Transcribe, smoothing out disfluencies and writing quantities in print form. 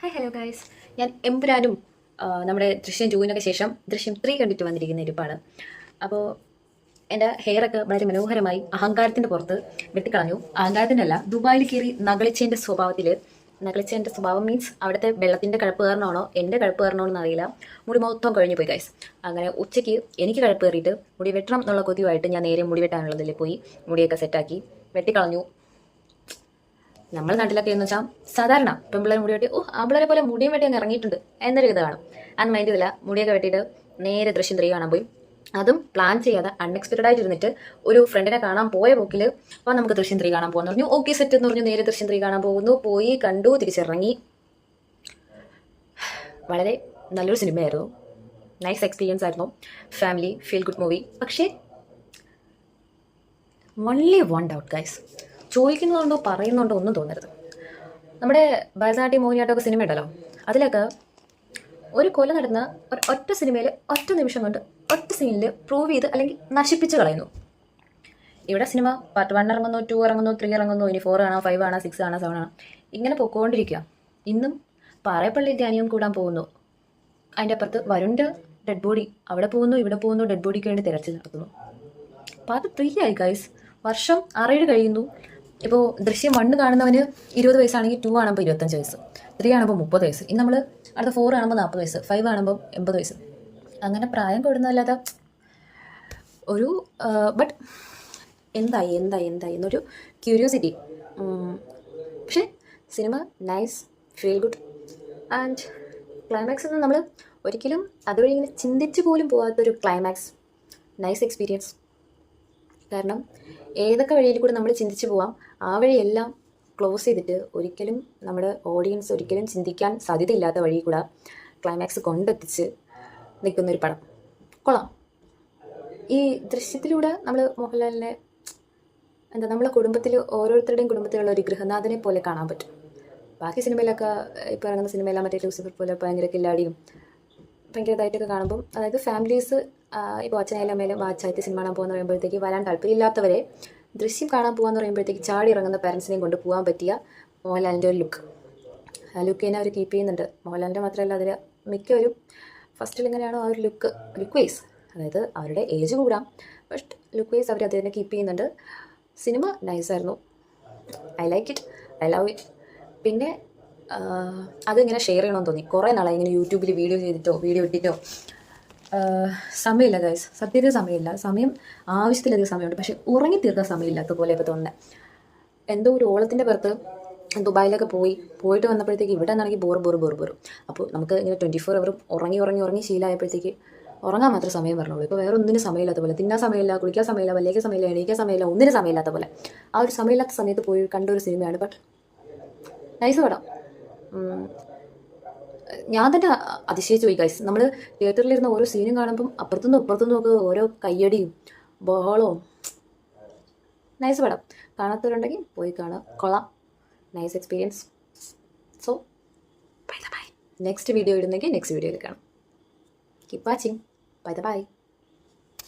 Hi hello guys, ഞാൻ എമ്പുരാനും നമ്മുടെ ദൃശ്യം 2 ശേഷം ദൃശ്യം 3 കണ്ടിട്ട് വന്നിരിക്കുന്ന ഇരിപ്പാണ്. അപ്പോൾ എൻ്റെ ഹെയറൊക്കെ വളരെ മനോഹരമായി അഹങ്കാരത്തിൻ്റെ പുറത്ത് വെട്ടിക്കളഞ്ഞു. അഹങ്കാരത്തിൻ്റെ അല്ല, ദുബായിൽ കയറി നകളിച്ചതിൻ്റെ സ്വഭാവം മീൻസ് അവിടുത്തെ വെള്ളത്തിൻ്റെ കഴപ്പ് കാരണമാണോ എൻ്റെ കഴപ്പ് കാരണമാണോ എന്നറിയില്ല. മുടി മൊത്തം കഴിഞ്ഞു പോയി ഗൈസ്. അങ്ങനെ ഉച്ചയ്ക്ക് എനിക്ക് കഴപ്പ് കയറിയിട്ട് മുടി വെട്ടണം എന്നുള്ള കൊതിയുമായിട്ട് ഞാൻ നേരെ മുടി വെട്ടാനുള്ളതിൽ പോയി മുടിയൊക്കെ സെറ്റാക്കി വെട്ടിക്കളഞ്ഞു. നമ്മുടെ നാട്ടിലൊക്കെ എന്ന് വെച്ചാൽ സാധാരണ പെമ്പിള്ളേർ മുടി വെട്ടി ആമ്പിള്ളേരെ പോലെ മുടിയും വെട്ടി അങ്ങ് ഇറങ്ങിയിട്ടുണ്ട് എന്നൊരു ഇത് കാണും. അന്ന് മൈൻഡ് ചെയ്തില്ല. മുടിയൊക്കെ വെട്ടിയിട്ട് നേരെ ദൃശ്യം 3 കാണാൻ പോയി. അതും പ്ലാൻ ചെയ്യാതെ അൺഎക്സ്പെക്റ്റഡ് ആയിട്ട് ഇരുന്നിട്ട് ഒരു ഫ്രണ്ടിനെ കാണാൻ പോയ പോക്കിൽ അപ്പോൾ നമുക്ക് ദൃശ്യം 3 കാണാൻ പോകുന്നു പറഞ്ഞു. ഓക്കെ സെറ്റ് എന്ന് പറഞ്ഞു നേരെ ദൃശ്യം 3 കാണാൻ പോകുന്നു. പോയി കണ്ടു, തിരിച്ചിറങ്ങി. വളരെ നല്ലൊരു സിനിമയായിരുന്നു. നൈസ് എക്സ്പീരിയൻസ് ആയിരുന്നു. Family feel good movie. പക്ഷേ ഓൺലി വൺ ഡൗട്ട് ഗൈസ്, ചോദിക്കുന്നതുകൊണ്ടോ പറയുന്നുണ്ടോ ഒന്നും തോന്നരുത്. നമ്മുടെ ഭരതനാട്യം മോഹിനിയാട്ടമൊക്കെ സിനിമ ഉണ്ടല്ലോ, അതിലൊക്കെ ഒരു കൊല നടന്ന ഒറ്റ സിനിമയിൽ ഒറ്റ നിമിഷം കൊണ്ട് ഒറ്റ സീനിൽ പ്രൂവ് ചെയ്ത് അല്ലെങ്കിൽ നശിപ്പിച്ച് കളയുന്നു. ഇവിടെ സിനിമ പാർട്ട് 1 ഇറങ്ങുന്നു, 2 ഇറങ്ങുന്നു, 3 ഇറങ്ങുന്നു, ഇനി 4 ആണോ 5 ആണോ 6 ആണോ 7 ആണോ ഇങ്ങനെ പോയിക്കൊണ്ടിരിക്കുക. ഇന്നും പാറേപ്പള്ളി ധ്യാനിയും കൂടാൻ പോകുന്നു. അതിൻ്റെ അപ്പുറത്ത് വരുണിൻ്റെ ഡെഡ് ബോഡി അവിടെ പോകുന്നു, ഇവിടെ പോകുന്നു, ഡെഡ് ബോഡിക്ക് വേണ്ടി തിരച്ചിൽ നടത്തുന്നു. പാർട്ട് 3 ആയി ഗൈസ്. വർഷം 6-7 കഴിയുന്നു. ഇപ്പോൾ ദൃശ്യം 1 കാണുന്നവന് 20 വയസ്സാണെങ്കിൽ 2 കാണുമ്പോൾ 25 വയസ്സ്, 3 കാണുമ്പോൾ 30 വയസ്സ്, ഇനി നമ്മൾ അടുത്ത 4 കാണുമ്പോൾ 40 വയസ്സ്, 5 കാണുമ്പോൾ 80 വയസ്സ്. അങ്ങനെ പ്രായം കൂടുന്നതല്ലാതെ ഒരു ബട്ട് എന്തായി എന്നൊരു ക്യൂരിയോസിറ്റി. പക്ഷേ cinema nice, feel good and climax എന്ന് നമ്മൾ ഒരിക്കലും അതുവഴി ഇങ്ങനെ ചിന്തിച്ച് പോലും പോകാത്തൊരു ക്ലൈമാക്സ്. Nice experience. കാരണം ഏതൊക്കെ വഴിയിൽ കൂടെ നമ്മൾ ചിന്തിച്ച് പോവാം, ആ വഴിയെല്ലാം ക്ലോസ് ചെയ്തിട്ട് ഒരിക്കലും നമ്മുടെ ഓഡിയൻസ് ഒരിക്കലും ചിന്തിക്കാൻ സാധ്യതയില്ലാത്ത വഴി കൂടെ ക്ലൈമാക്സ് കൊണ്ടെത്തിച്ച് നിൽക്കുന്നൊരു പടം. കൊള്ളാം. ഈ ദൃശ്യത്തിലൂടെ നമ്മൾ മോഹൻലാലിനെ നമ്മളെ കുടുംബത്തിൽ ഓരോരുത്തരുടെയും കുടുംബത്തിലുള്ള ഒരു ഗൃഹനാഥനെ പോലെ കാണാൻ പറ്റും. ബാക്കി സിനിമയിലൊക്കെ ഇപ്പോൾ ഇറങ്ങുന്ന സിനിമയെല്ലാം മറ്റേ ലൂസിഫർ പോലെ ഭയങ്കര കില്ലാടിയും ഭയങ്കര ഇതായിട്ടൊക്കെ കാണുമ്പോൾ, അതായത് ഫാമിലീസ് ഇപ്പോൾ അച്ഛനായാലും അമ്മയിലും അച്ചായത്തെ സിനിമ കാണാൻ പോകുന്ന പറയുമ്പോഴത്തേക്ക് വരാൻ താല്പര്യമില്ലാത്തവരെ ദൃശ്യം കാണാൻ പോകാമെന്ന് പറയുമ്പോഴത്തേക്ക് ചാടി ഇറങ്ങുന്ന പാരൻസിനെയും കൊണ്ട് പോകാൻ പറ്റിയ മോഹൻലാലിൻ്റെ ഒരു ലുക്ക്. ആ ലുക്ക് തന്നെ അവർ കീപ്പ് ചെയ്യുന്നുണ്ട്. മോഹൻലാലിൻ്റെ മാത്രമല്ല, അതിൽ മിക്കവരും ഫസ്റ്റിൽ എങ്ങനെയാണോ ആ ഒരു ലുക്ക് വൈസ്, അതായത് അവരുടെ ഏജ് കൂടാം, ബട്ട് ലുക്ക് വൈസ് അവർ അത് തന്നെ കീപ്പ് ചെയ്യുന്നുണ്ട്. സിനിമ നൈസായിരുന്നു. I like it, I love it. പിന്നെ അതിങ്ങനെ ഷെയർ ചെയ്യണമെന്ന് തോന്നി. കുറേ നാളായി ഇങ്ങനെ യൂട്യൂബിൽ വീഡിയോ ഇട്ടിട്ടോ സമയമില്ല ഗൈസ്, സത്യത്തിൽ സമയമില്ല. സമയം ആവശ്യത്തിലധികം സമയമുണ്ട്, പക്ഷേ ഉറങ്ങി തീർക്കാൻ സമയമില്ലാത്ത പോലെ ഇപ്പോൾ തോന്നുന്നത്. എന്തോ ഒരു ഓളത്തിൻ്റെ പുറത്ത് ദുബായിലൊക്കെ പോയിട്ട് വന്നപ്പോഴത്തേക്ക് ഇവിടെ നിന്നാണെങ്കിൽ ബോർ. അപ്പോൾ നമുക്ക് ഇങ്ങനെ 24 അവർ ഉറങ്ങി ശീലമായപ്പോഴത്തേക്ക് ഉറങ്ങാൻ മാത്രം സമയം വരണുള്ളൂ. ഇപ്പോൾ വേറെ ഒന്നിനും സമയമില്ലാത്ത പോലെ, തിന്നാൻ സമയമില്ല, കുളിക്കാൻ സമയമില്ല, വല്ലേക്ക് സമയമില്ല, എണീക്കാൻ സമയമില്ല, ഒന്നിനും സമയമില്ലാത്ത പോലെ. ആ ഒരു സമയമില്ലാത്ത സമയത്ത് പോയി കണ്ടൊരു സിനിമയാണ്. ബട്ട് നൈസ് പടം. ഞാൻ തന്നെ അതിശയിച്ചു പോയി ഗൈസ്. നമ്മൾ തിയേറ്ററിലിരുന്ന ഓരോ സീനും കാണുമ്പം അപ്പുറത്തുനിന്നും ഒക്കെ ഓരോ കയ്യടിയും ബഹളവും. നൈസ് പടം. കാണാത്തവരുണ്ടെങ്കിൽ പോയി കാണാം, കൊള്ളാം. Nice experience. So bye. Next video ഇടുന്നെങ്കിൽ നെക്സ്റ്റ് വീഡിയോയിൽ കാണാം. Keep watching. ബൈ.